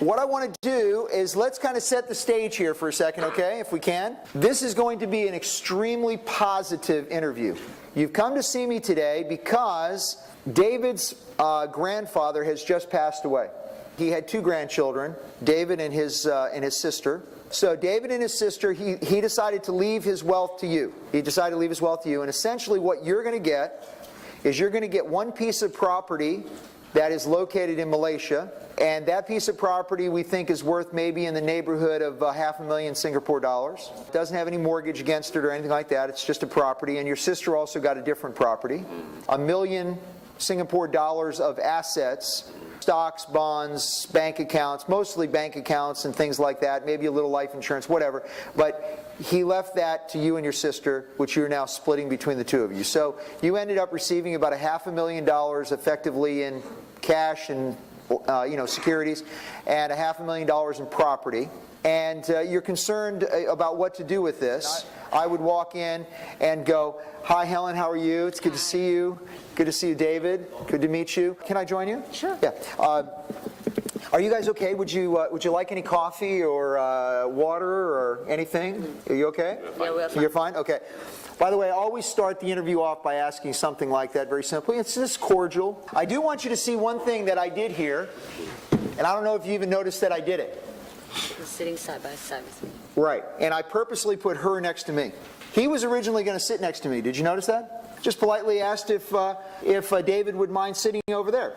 What I want to do is let's kind of set the stage here for a second, okay, if we can. This is going to be an extremely positive interview. You've come to see me today because David's grandfather has just passed away. He had 2 grandchildren, David and his sister. So David and his sister, he decided to leave his wealth to you. He decided to leave his wealth to you. And essentially what you're going to get is you're going to get one piece of property that is located in Malaysia. And that piece of property we think is worth maybe in the neighborhood of $500,000 Singapore dollars. It doesn't have any mortgage against it or anything like that. It's just a property. And your sister also got a different property. $1 million Singapore dollars of assets. Stocks, bonds, bank accounts, mostly bank accounts and things like that, maybe a little life insurance, whatever. But he left that to you and your sister, which you're now splitting between the 2 of you. So you ended up receiving about $500,000 effectively in cash and securities, and $500,000 in property. And you're concerned about what to do with this. I would walk in and go, "Hi, Helen, how are you? It's good to see you. Good to see you, David. Good to meet you. Can I join you?" Sure. Yeah. Are you guys okay? Would you like any coffee or water or anything? Are you okay? Yeah, we're fine. You're fine? Okay. By the way, I always start the interview off by asking something like that very simply. It's just cordial. I do want you to see one thing that I did here, and I don't know if you even noticed that I did it. He's sitting side by side with me. Right. And I purposely put her next to me. He was originally going to sit next to me. Did you notice that? Just politely asked if David would mind sitting over there.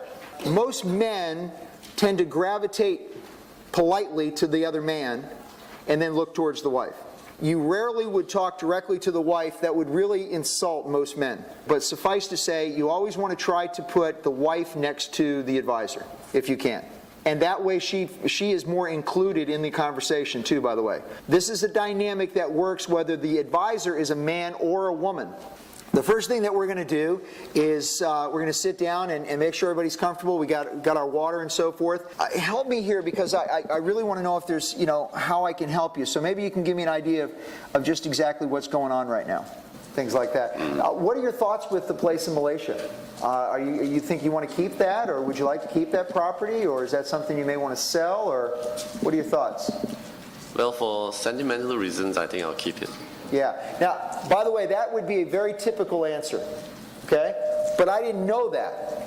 Most men tend to gravitate politely to the other man and then look towards the wife. You rarely would talk directly to the wife. That would really insult most men. But suffice to say, you always want to try to put the wife next to the advisor, if you can. And that way she is more included in the conversation too, by the way. This is a dynamic that works whether the advisor is a man or a woman. The first thing that we're going to do is we're going to sit down and make sure everybody's comfortable. We got our water and so forth. Help me here because I really want to know if there's, how I can help you. So maybe you can give me an idea of just exactly what's going on right now. Things like that. What are your thoughts with the place in Malaysia? You think you want to keep that, or would you like to keep that property, or is that something you may want to sell, or what are your thoughts? Well, for sentimental reasons, I think I'll keep it. Yeah. Now, by the way, that would be a very typical answer, okay? But I didn't know that.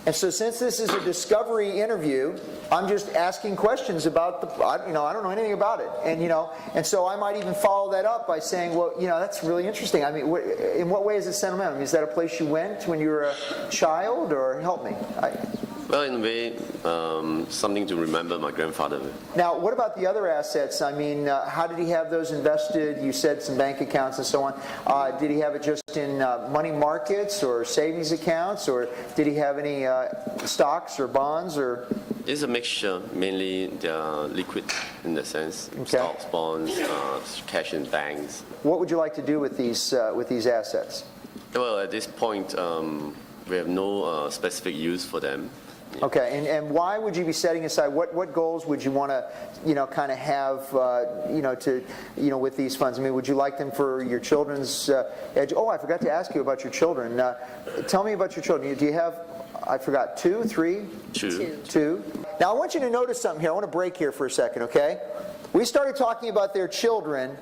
And so since this is a discovery interview, I'm just asking questions about I don't know anything about it. And so I might even follow that up by saying, well, that's really interesting. I mean, in what way is it sentimental? I mean, is that a place you went when you were a child, or help me? Well, in a way, something to remember my grandfather with. Now, what about the other assets? I mean, how did he have those invested? You said some bank accounts and so on. Did he have it just in money markets or savings accounts, or did he have any stocks or bonds? Or it's a mixture. Mainly, they're liquid in the sense. Okay. Stocks, bonds, cash in banks. What would you like to do with these assets? Well, at this point, we have no specific use for them. Yeah. Okay, and why would you be setting aside? What goals would you want to, kind of have, with these funds? I mean, would you like them for your children's Oh, I forgot to ask you about your children. Tell me about your children. Do you have? I forgot. 2, 3? 2. 2. Now, I want you to notice something here. I want to break here for a second, okay? We started talking about their children,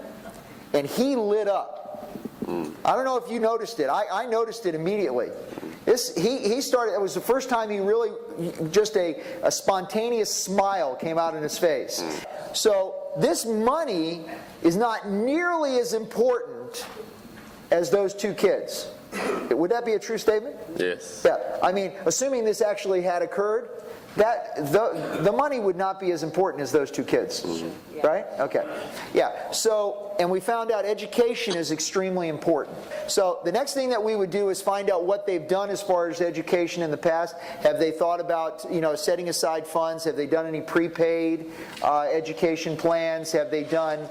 and he lit up. I don't know if you noticed it. I noticed it immediately. He started, it was the first time he really, just a spontaneous smile came out in his face. So this money is not nearly as important as those 2 kids. Would that be a true statement? Yes. Yeah. I mean, assuming this actually had occurred, that the money would not be as important as those 2 kids, right? Okay. Yeah. So, and we found out education is extremely important. So the next thing that we would do is find out what they've done as far as education in the past. Have they thought about, setting aside funds? Have they done any prepaid education plans? Have they done,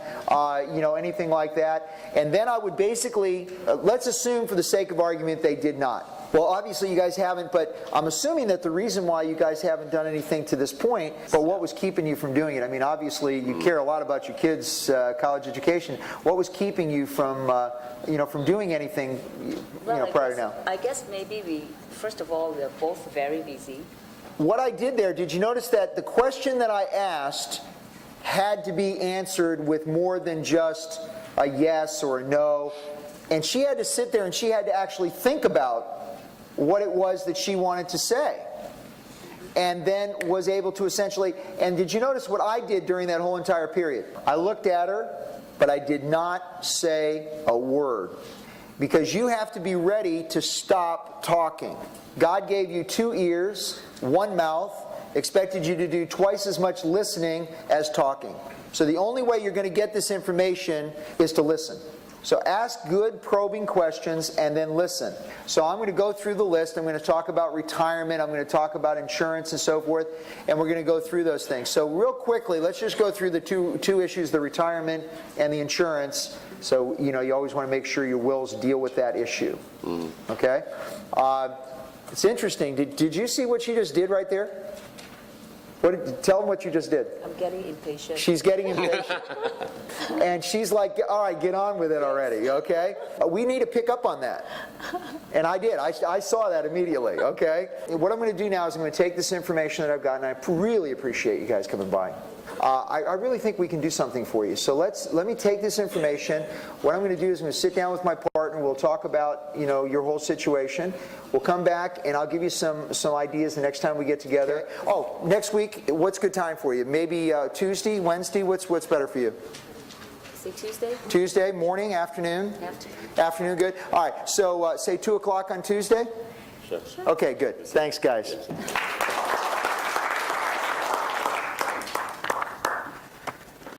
anything like that? And then I would basically, let's assume for the sake of argument they did not. Well, obviously you guys haven't, but I'm assuming that the reason why you guys haven't done anything to this point, but what was keeping you from doing it? I mean, obviously you care a lot about your kids' college education. What was keeping you from, from doing anything, prior to now? I guess maybe first of all, we're both very busy. what I did there, did you notice that the question that I asked had to be answered with more than just a yes or a no? And she had to sit there and she had to actually think about what it was that she wanted to say. And then was able to essentially, and did you notice what I did during that whole entire period? I looked at her, but I did not say a word. Because you have to be ready to stop talking. God gave you 2 ears, 1 mouth, expected you to do twice as much listening as talking. So the only way you're going to get this information is to listen. So ask good probing questions and then listen. So I'm going to go through the list. I'm going to talk about retirement. I'm going to talk about insurance and so forth. And we're going to go through those things. So real quickly, let's just go through the two issues, the retirement and the insurance. So, you always want to make sure your wills deal with that issue. Okay? It's interesting. Did you see what she just did right there? Tell them what you just did. I'm getting impatient. She's getting impatient. And she's like, all right, get on with it already, okay? We need to pick up on that. And I did. I saw that immediately, okay? What I'm going to do now is I'm going to take this information that I've gotten. I really appreciate you guys coming by. I really think we can do something for you. So let me take this information. What I'm going to do is I'm going to sit down with my partner. We'll talk about your whole situation. We'll come back and I'll give you some ideas the next time we get together. Oh, next week, what's good time for you? Maybe Tuesday, Wednesday. What's better for you? Say Tuesday? Tuesday, morning, afternoon? Afternoon, good. All right. So say 2 o'clock on Tuesday. Sure. Okay, good. Thanks, guys.